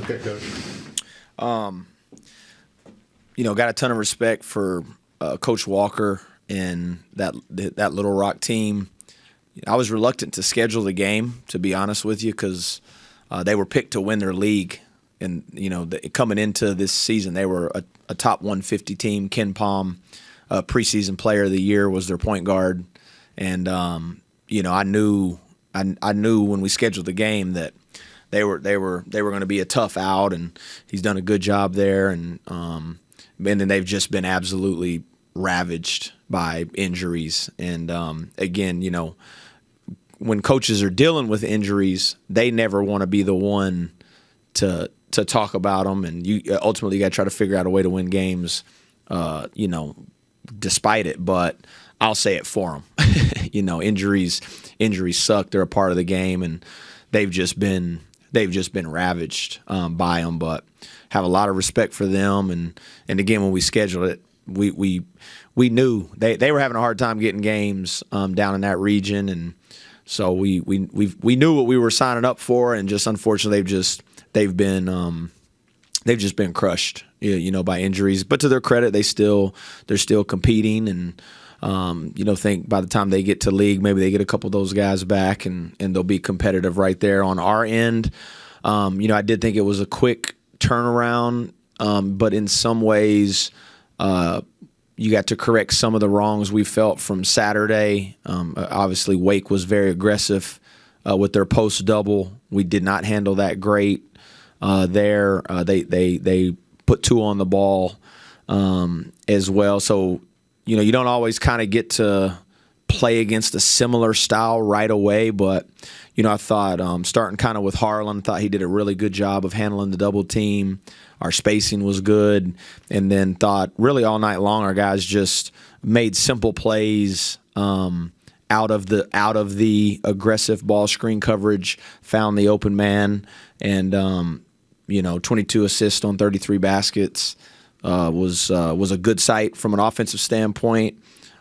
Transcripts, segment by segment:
Okay, Coach. Got a ton of respect for Coach Walker and that Little Rock team. I was reluctant to schedule the game, to be honest with you, because they were picked to win their league. And, coming into this season, they were a top 150 team. Ken Palm, preseason player of the year, was their point guard. And, I knew when we scheduled the game that they were going to be a tough out, and he's done a good job there. And then they've just been absolutely ravaged by injuries. And, again, when coaches are dealing with injuries, they never want to be the one to talk about them. And ultimately you got to try to figure out a way to win games, despite it. But I'll say it for them. Injuries suck. They're a part of the game, and they've just been ravaged by them. But have a lot of respect for them. And again, when we scheduled it, we knew they were having a hard time getting games down in that region, and so we knew what we were signing up for. And just unfortunately, they've just been crushed, by injuries. But to their credit, they're still competing, and think by the time they get to league, maybe they get a couple of those guys back, and they'll be competitive right there. On our end, I did think it was a quick turnaround, but in some ways, you got to correct some of the wrongs we felt from Saturday. Obviously, Wake was very aggressive with their post double. We did not handle that great there. They put 2 on the ball as well. So, you don't always kind of get to play against a similar style right away. But, I thought starting kind of with Harlan, I thought he did a really good job of handling the double team. Our spacing was good. And then thought really all night long our guys just made simple plays out of the aggressive ball screen coverage, found the open man, and 22 assists on 33 baskets was a good sight from an offensive standpoint.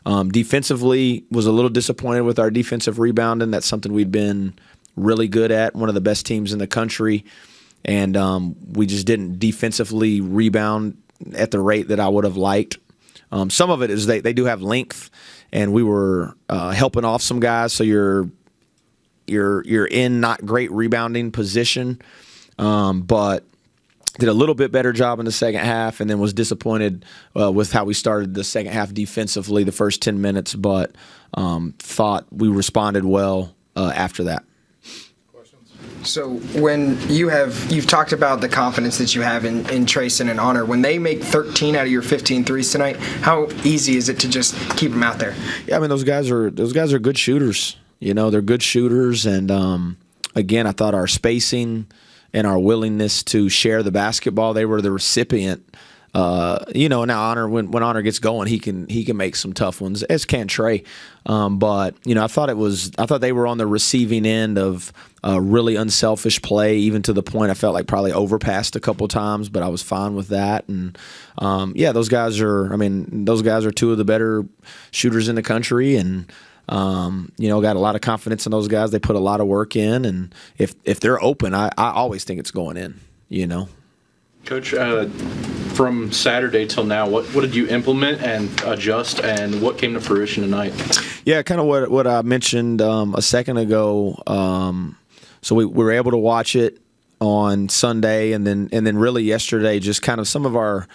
Defensively, was a little disappointed with our defensive rebounding. That's something we'd been really good at, one of the best teams in the country, and we just didn't defensively rebound at the rate that I would have liked. Some of it is they do have length, and we were helping off some guys, so you're in not great rebounding position, but did a little bit better job in the second half, and then was disappointed with how we started the second half defensively the first 10 minutes, but thought we responded well after that. So when you've talked about the confidence that you have in Trayson and Honor, when they make 13 out of your 15 threes tonight, how easy is it to just keep them out there? Yeah, I mean those guys are good shooters. They're good shooters, and again, I thought our spacing and our willingness to share the basketball, they were the recipient. Now Honor, when Honor gets going, he can make some tough ones, as can Trey. But I thought they were on the receiving end of really unselfish play, even to the point I felt like probably overpassed a couple times, but I was fine with that. And those guys are 2 of the better shooters in the country, and got a lot of confidence in those guys. They put a lot of work in, and if they're open, I always think it's going in. Coach, from Saturday till now, what did you implement and adjust, and what came to fruition tonight? Yeah, kind of what I mentioned a second ago. So we were able to watch it on Sunday, and then really yesterday, just kind of some of our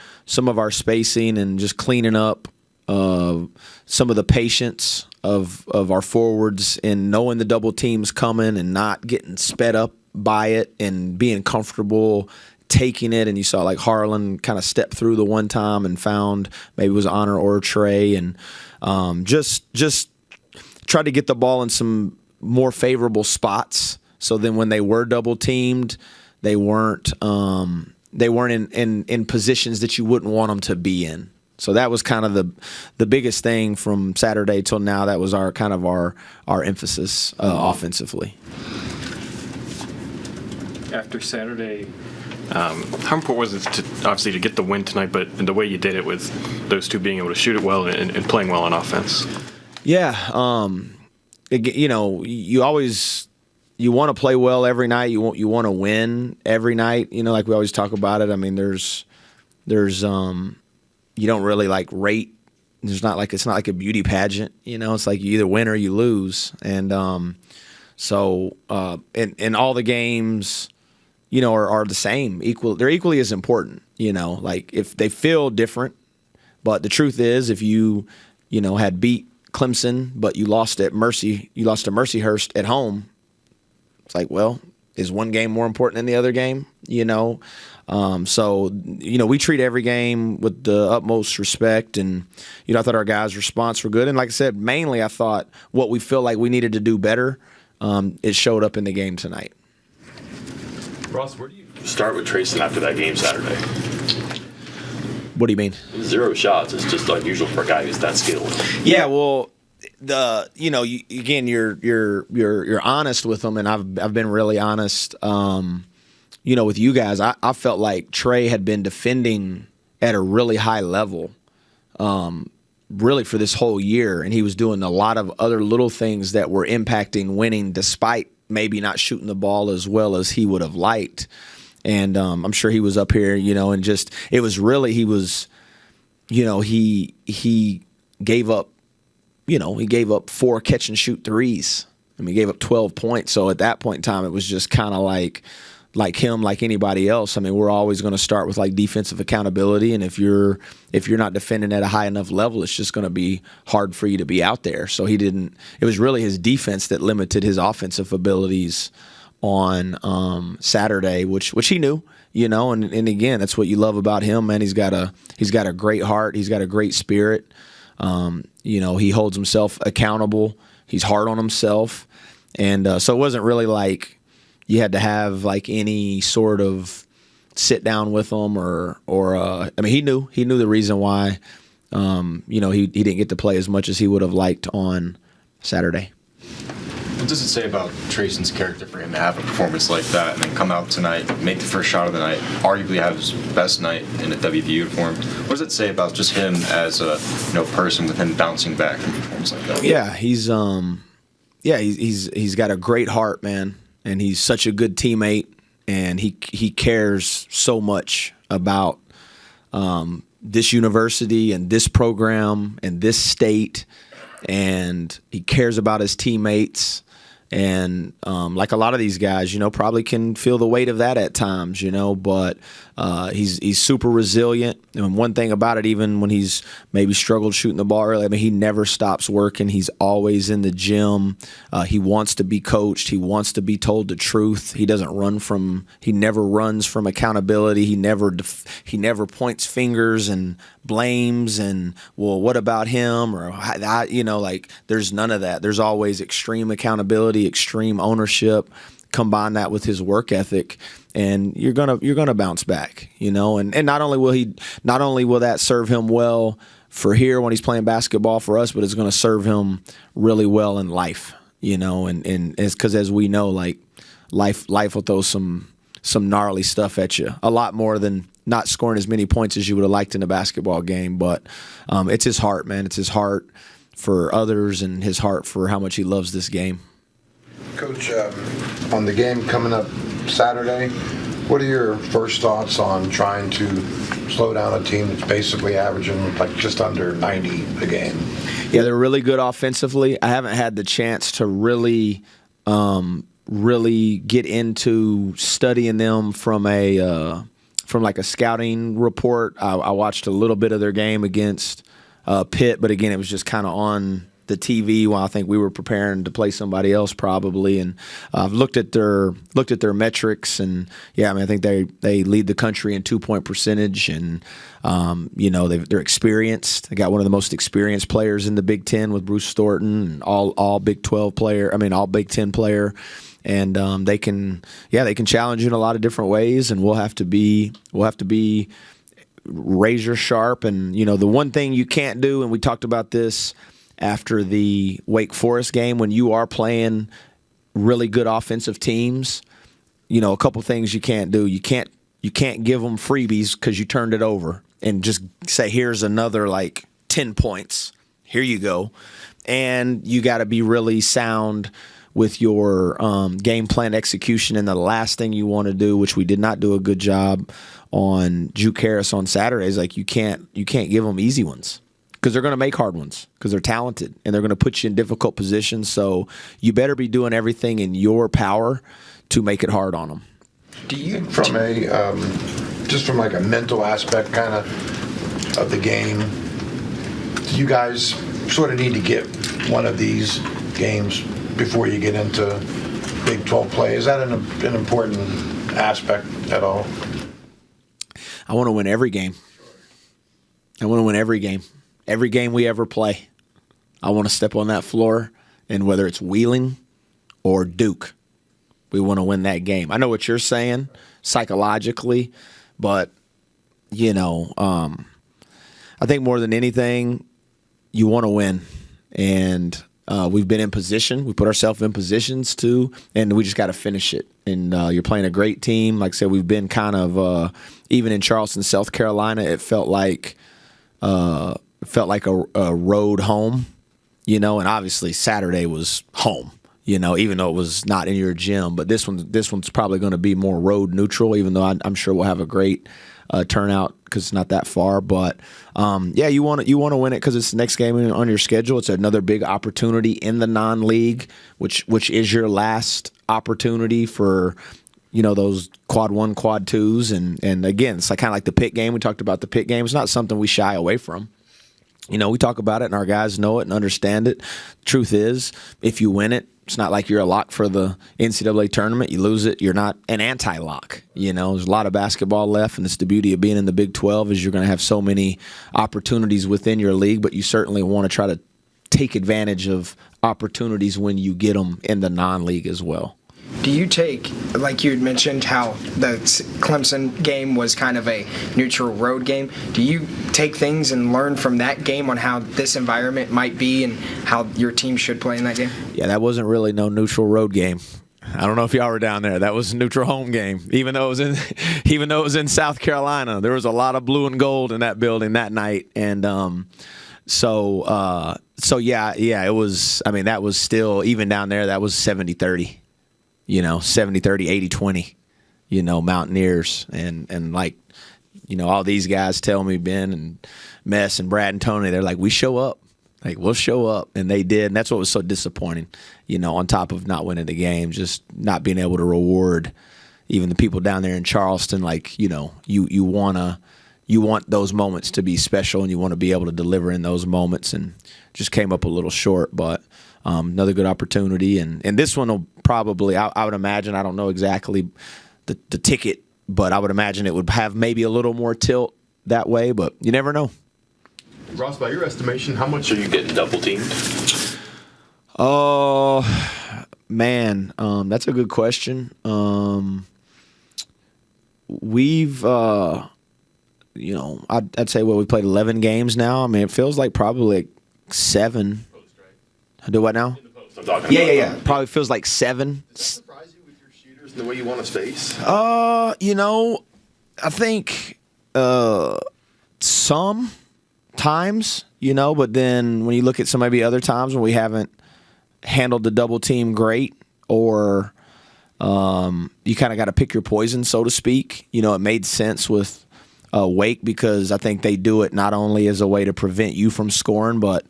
spacing and just cleaning up some of the patience of our forwards, and knowing the double teams coming and not getting sped up by it, and being comfortable taking it. And you saw like Harlan kind of step through the one time and found maybe it was Honor or Trey, and just tried to get the ball in some more favorable spots. So then when they were double teamed, they weren't in positions that you wouldn't want them to be in. So that was kind of the biggest thing from Saturday till now. That was our emphasis offensively. After Saturday, how important was it to get the win tonight, but the way you did it with those 2 being able to shoot it well and playing well on offense? Yeah, you always to play well every night. You want to win every night. Like we always talk about it. I mean, there's you don't really like rate. It's not like a beauty pageant. It's like you either win or you lose. And so in all the games, are the same. They're equally as important. Like if they feel different, but the truth is, if you had beat Clemson, but you lost to Mercyhurst at home, it's like, well, is one game more important than the other game? So we treat every game with the utmost respect, and I thought our guys' response were good. And like I said, mainly I thought what we feel like we needed to do better, it showed up in the game tonight. Ross, where do you start with Trayson after that game Saturday? What do you mean? 0 shots is just unusual for a guy who's that skilled. Yeah, well, you're honest with them, and I've been really honest. With you guys, I felt like Trey had been defending at a really high level, really for this whole year, and he was doing a lot of other little things that were impacting winning, despite maybe not shooting the ball as well as he would have liked. And I'm sure he was up here, and just it was really he gave up, he gave up 4 catch and shoot threes. I mean, he gave up 12 points. So at that point in time, it was just kind of like him, like anybody else. I mean, we're always going to start with like defensive accountability, and if you're not defending at a high enough level, it's just going to be hard for you to be out there. So it was really his defense that limited his offensive abilities on Saturday, which he knew, and again, that's what you love about him, man. He's got a great heart, he's got a great spirit. He holds himself accountable. He's hard on himself, and so it wasn't really like you had to have like any sort of sit down with him or I mean, he knew the reason why he didn't get to play as much as he would have liked on Saturday. What does it say about Trayson's character for him to have a performance like that and then come out tonight, make the first shot of the night, arguably have his best night in a WVU uniform? What does it say about just him as a person with him bouncing back from a performance like that? Yeah, he's got a great heart, man, and he's such a good teammate, and he cares so much about this university and this program and this state, and he cares about his teammates. And like a lot of these guys, probably can feel the weight of that at times, but he's super resilient. And one thing about it, even when he's maybe struggled shooting the ball early, I mean, he never stops working. He's always in the gym. He wants to be coached. He wants to be told the truth. He never runs from accountability. He never points fingers and blames and, well, what about him? Or, like there's none of that. There's always extreme accountability, extreme ownership. Combine that with his work ethic, and you're gonna bounce back, and not only will that serve him well for here when he's playing basketball for us, but it's going to serve him really well in life, and it's because, as we know, like life will throw some gnarly stuff at you, a lot more than not scoring as many points as you would have liked in a basketball game. But it's his heart, man. It's his heart for others and his heart for how much he loves this game. Coach, on the game coming up Saturday, what are your first thoughts on trying to slow down a team that's basically averaging like just under 90 a game? Yeah, they're really good offensively. I haven't had the chance to really get into studying them from like a scouting report. I watched a little bit of their game against Pitt, but again, it was just kind of on the TV while I think we were preparing to play somebody else probably. And I've looked at their metrics, and yeah, I mean, I think they lead the country in 2-point percentage, and they're experienced. They got one of the most experienced players in the Big Ten with Bruce Thornton, and all Big 12 player. I mean, all Big 10 player. And they can challenge you in a lot of different ways, and we'll have to be razor sharp. And the one thing you can't do, and we talked about this after the Wake Forest game, when you are playing really good offensive teams, a couple things you can't do. You can't give them freebies because you turned it over and just say, here's another like 10 points. Here you go. And you got to be really sound with your game plan execution. And the last thing you want to do, which we did not do a good job on Juke Harris on Saturdays, like you can't give them easy ones because they're going to make hard ones because they're talented and they're going to put you in difficult positions. So you better be doing everything in your power to make it hard on them. Do you, from just from like a mental aspect kind of the game, do you guys sort of need to get one of these games before you get into Big 12 play? Is that an important aspect at all? I want to win every game. I want to win every game. Every game we ever play. I want to step on that floor, and whether it's Wheeling or Duke, we want to win that game. I know what you're saying psychologically, but, I think more than anything, you want to win. And we've been in position. We put ourselves in positions to, and we just got to finish it. And you're playing a great team. Like I said, we've been kind of, even in Charleston, South Carolina, it felt like a road home, and obviously Saturday was home, even though it was not in your gym. But this one's probably going to be more road neutral, even though I'm sure we'll have a great turnout because it's not that far. But you want to win it because it's the next game on your schedule. It's another big opportunity in the non-league, which is your last opportunity for those quad 1, quad 2s, and again, it's like kind of like the Pitt game. We talked about the Pitt game. It's not something we shy away from. We talk about it, and our guys know it and understand it. Truth is, if you win it, it's not like you're a lock for the NCAA tournament. You lose it, you're not an anti-lock. There's a lot of basketball left, and it's the beauty of being in the Big 12 is you're going to have so many opportunities within your league, but you certainly want to try to take advantage of opportunities when you get them in the non-league as well. Do you take, like you had mentioned, how the Clemson game was kind of a neutral road game? Do you take things and learn from that game on how this environment might be and how your team should play in that game? Yeah, that wasn't really no neutral road game. I don't know if y'all were down there. That was a neutral home game. Even though it was in South Carolina, there was a lot of blue and gold in that building that night, and so yeah, it was. I mean, that was still even down there. That was 70-30. 70-30, 80-20, Mountaineers. And like, all these guys tell me, Ben and Mess and Brad and Tony, they're like, we show up. Like, we'll show up. And they did. And that's what was so disappointing, on top of not winning the game, just not being able to reward even the people down there in Charleston. Like, you want those moments to be special and you want to be able to deliver in those moments, and just came up a little short. But another good opportunity, and this one will probably, I would imagine, I don't know exactly the ticket, but I would imagine it would have maybe a little more tilt that way, but you never know. Ross, by your estimation, how much are you getting double teamed? Oh, man, that's a good question. We've, I'd say, we played 11 games now. I mean, it feels like probably like 7. Do what now? Yeah. Probably feels like 7. Does that surprise you with your shooters and the way you want to space? I think sometimes, but then when you look at some maybe other times when we haven't handled the double team great, or you kind of got to pick your poison, so to speak. It made sense with Wake because I think they do it not only as a way to prevent you from scoring, but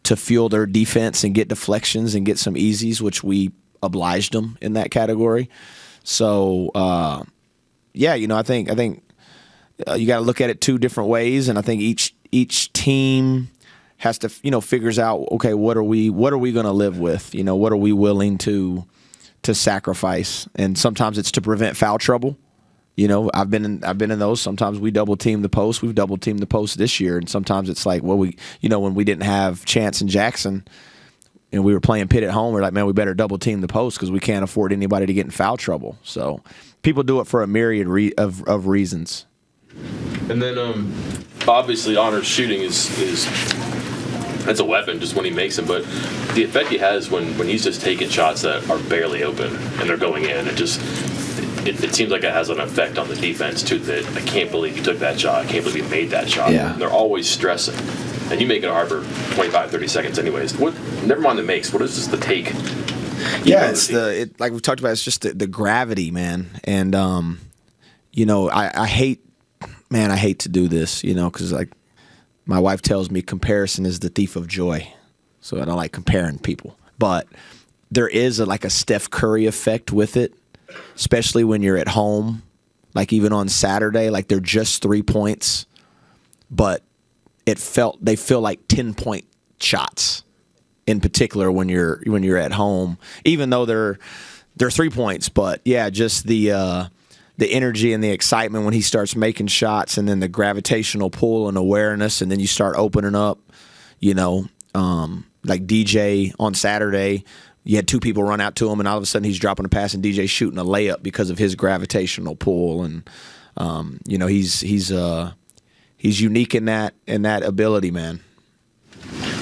to fuel their defense and get deflections and get some easies, which we obliged them in that category. So, I think you got to look at it 2 different ways, and I think each team has to, figures out, okay, what are we going to live with? What are we willing to sacrifice? And sometimes it's to prevent foul trouble. I've been in those. Sometimes we double team the post. We've double teamed the post this year, and sometimes it's like, well, when we didn't have Chance and Jackson, and we were playing Pitt at home, we're like, man, we better double team the post because we can't afford anybody to get in foul trouble. So people do it for a myriad of reasons. And then obviously Honor's shooting is that's a weapon just when he makes them, but the effect he has when he's just taking shots that are barely open and they're going in, it seems like it has an effect on the defense too, that I can't believe you took that shot, I can't believe you made that shot. Yeah. And they're always stressing, and you make it hard for 25-30 seconds anyways. Never mind the makes, what is just the take Yeah, it's like we talked about. It's just the gravity, man. And I hate to do this, because like my wife tells me comparison is the thief of joy. So I don't like comparing people, but there is a Steph Curry effect with it, especially when you're at home. Like even on Saturday, like they're just 3 points, but they feel like 10-point shots. In particular, when you're at home, even though they're 3 points, but yeah, just the energy and the excitement when he starts making shots, and then the gravitational pull and awareness, and then you start opening up, like DJ on Saturday, you had 2 people run out to him, and all of a sudden he's dropping a pass, and DJ's shooting a layup because of his gravitational pull, and he's unique in that ability, man.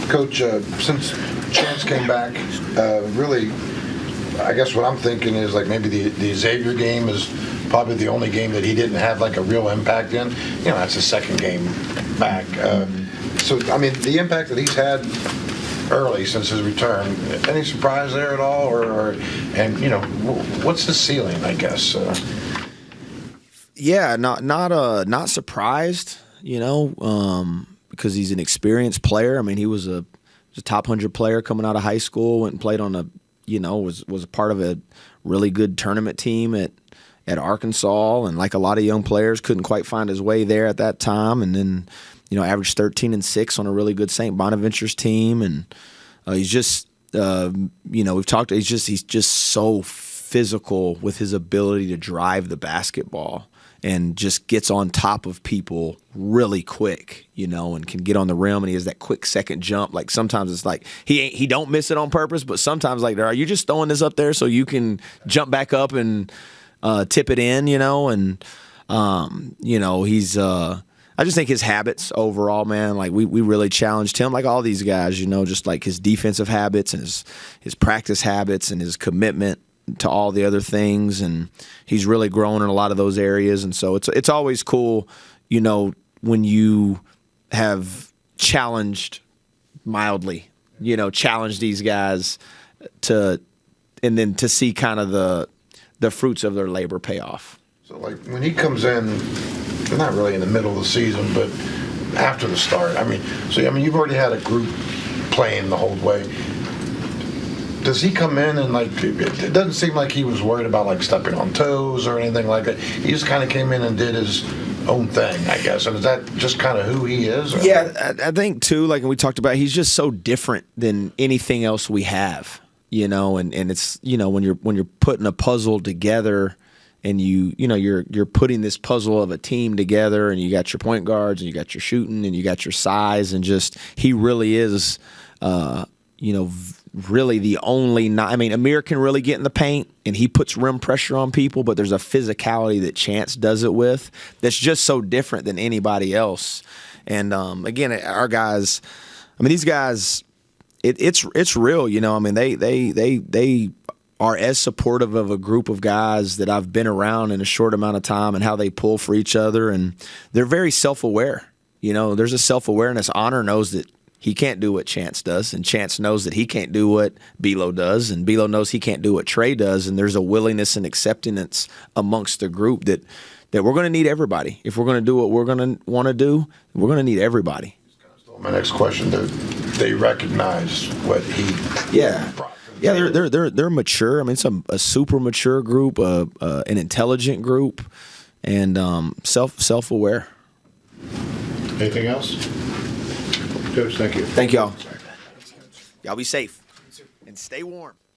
Coach, since Chance came back, really, I guess what I'm thinking is like maybe the Xavier game is probably the only game that he didn't have like a real impact in. That's his second game back. So, I mean, the impact that he's had early since his return, any surprise there at all? What's his ceiling, I guess? Yeah, not surprised, because he's an experienced player. I mean, he was a top 100 player coming out of high school, went and played on was a part of a really good tournament team at Arkansas, and like a lot of young players, couldn't quite find his way there at that time, and then averaged 13-6 on a really good St. Bonaventure's team, and he's just we've talked. He's just so physical with his ability to drive the basketball, and just gets on top of people really quick, and can get on the rim, and he has that quick second jump. Like sometimes it's like he don't miss it on purpose, but sometimes like, are you just throwing this up there so you can jump back up and tip it in, and he's I just think his habits overall, man, like we really challenged him, like all these guys, just like his defensive habits and his practice habits and his commitment to all the other things, and he's really grown in a lot of those areas. And so it's always cool, when you have challenged mildly, challenge these guys and then to see kind of the fruits of their labor pay off. So like when he comes in, not really in the middle of the season, but after the start, you've already had a group playing the whole way. Does he come in and it doesn't seem like he was worried about like stepping on toes or anything like that. He just kind of came in and did his own thing, I guess. And is that just kind of who he is? Or? Yeah, I think too, like we talked about, he's just so different than anything else we have, and it's, when you're putting a puzzle together, and you're putting this puzzle of a team together, and you got your point guards, and you got your shooting, and you got your size, and just he really is, really the only. Amir can really get in the paint, and he puts rim pressure on people, but there's a physicality that Chance does it with that's just so different than anybody else. And again, our guys, these guys, it's real. They are as supportive of a group of guys that I've been around in a short amount of time, and how they pull for each other, and they're very self-aware. There's a self-awareness. Honor knows that he can't do what Chance does, and Chance knows that he can't do what Belo does, and Belo knows he can't do what Trey does, and there's a willingness and acceptance amongst the group that we're going to need everybody. If we're going to do what we're going to want to do, we're going to need everybody. My next question, they recognize what he... Yeah. Yeah, they're mature. It's a super mature group, an intelligent group, and self-aware. Anything else? Coach, thank you. Thank y'all. Y'all be safe and stay warm.